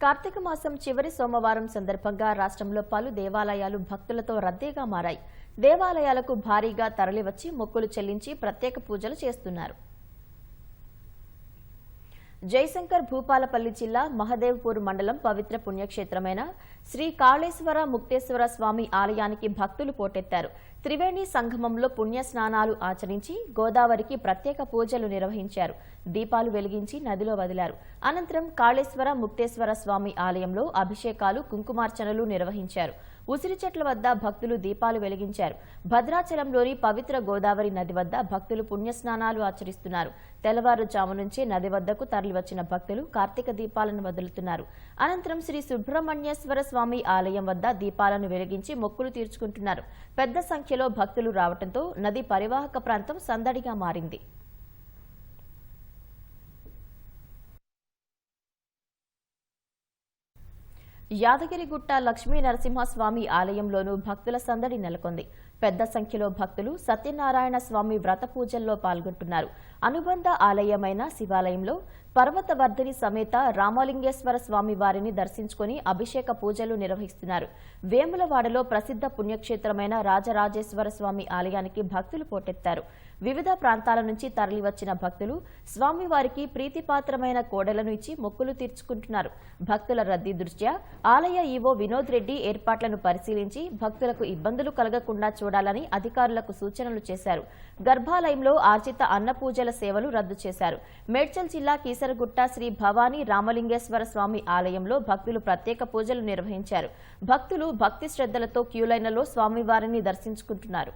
కార్తీక మాసం చివరి సోమవారం సందర్భంగా రాష్ట్రంలో పలు దేవాలయాలు భక్తులతో రద్దీగా మారాయి. దేవాలయాలకు భారీగా తరలివచ్చి మొక్కులు చెల్లించి ప్రత్యేక పూజలు చేస్తున్నారు. జయశంకర్ భూపాలపల్లి జిల్లా మహదేవ్పూర్ మండలం పవిత్ర పుణ్యక్షేత్రమైన శ్రీ కాళేశ్వర ముక్తేశ్వర స్వామి ఆలయానికి భక్తులు పోటెత్తారు. త్రివేణి సంగమంలో పుణ్య స్నానాలు ఆచరించి గోదావరికి ప్రత్యేక పూజలు నిర్వహించారు. దీపాలు వెలిగించి నదిలో వదిలారు. అనంతరం కాళేశ్వర ముక్తేశ్వర స్వామి ఆలయంలో అభిషేకాలు, కుంకుమార్చనలు నిర్వహించారు. ఉసిరి చెట్ల వద్ద భక్తులు దీపాలు వెలిగించారు. భద్రాచలంలోని పవిత్ర గోదావరి నది వద్ద భక్తులు పుణ్యస్నానాలు ఆచరిస్తున్నారు. తెల్లవారుజాము నుంచే నది వద్దకు తరలివచ్చిన భక్తులు కార్తీక దీపాలను వదులుతున్నారు. అనంతరం శ్రీ సుబ్రహ్మణ్యేశ్వర స్వామి ఆలయం వద్ద దీపాలను వెలిగించి మొక్కులు తీర్చుకుంటున్నారు. పెద్ద సంఖ్యలో భక్తులు రావడంతో నది పరివాహక ప్రాంతం సందడిగా మారింది. యాదగిరిగుట్ట లక్ష్మీ నరసింహస్వామి ఆలయంలోనూ భక్తుల సందడి నెలకొంది. పెద్ద సంఖ్యలో భక్తులు సత్యనారాయణ స్వామి వ్రత పూజల్లో పాల్గొంటున్నారు. అనుబంధ ఆలయమైన శివాలయంలో పర్వతవర్ధిని సమేత రామలింగేశ్వర స్వామి వారిని దర్శించుకుని అభిషేక పూజలు నిర్వహిస్తున్నారు. వేములవాడలో ప్రసిద్ధ పుణ్యక్షేత్రమైన రాజరాజేశ్వర స్వామి ఆలయానికి భక్తులు పోటెత్తారు. వివిధ ప్రాంతాల నుంచి తరలివచ్చిన భక్తులు స్వామివారికి ప్రీతిపాత్రమైన కోడలను ఇచ్చి మొక్కులు తీర్చుకుంటున్నారు. భక్తుల రద్దీ దృష్ట్యా ఆలయ ఈవో వినోద్ రెడ్డి ఏర్పాట్లను పరిశీలించి భక్తులకు ఇబ్బందులు కలగకుండా చూడాలని అధికారులకు సూచనలు చేశారు. గర్భాలయంలో ఆర్జిత అన్న పూజల సేవలు రద్దు చేశారు. మేడ్చల్ జిల్లా కీసరగుట్ట శ్రీ భవానీ రామలింగేశ్వర స్వామి ఆలయంలో భక్తులు ప్రత్యేక పూజలు నిర్వహించారు. భక్తులు భక్తి శ్రద్ధలతో క్యూలైన్లలో స్వామివారిని దర్శించుకుంటున్నారు.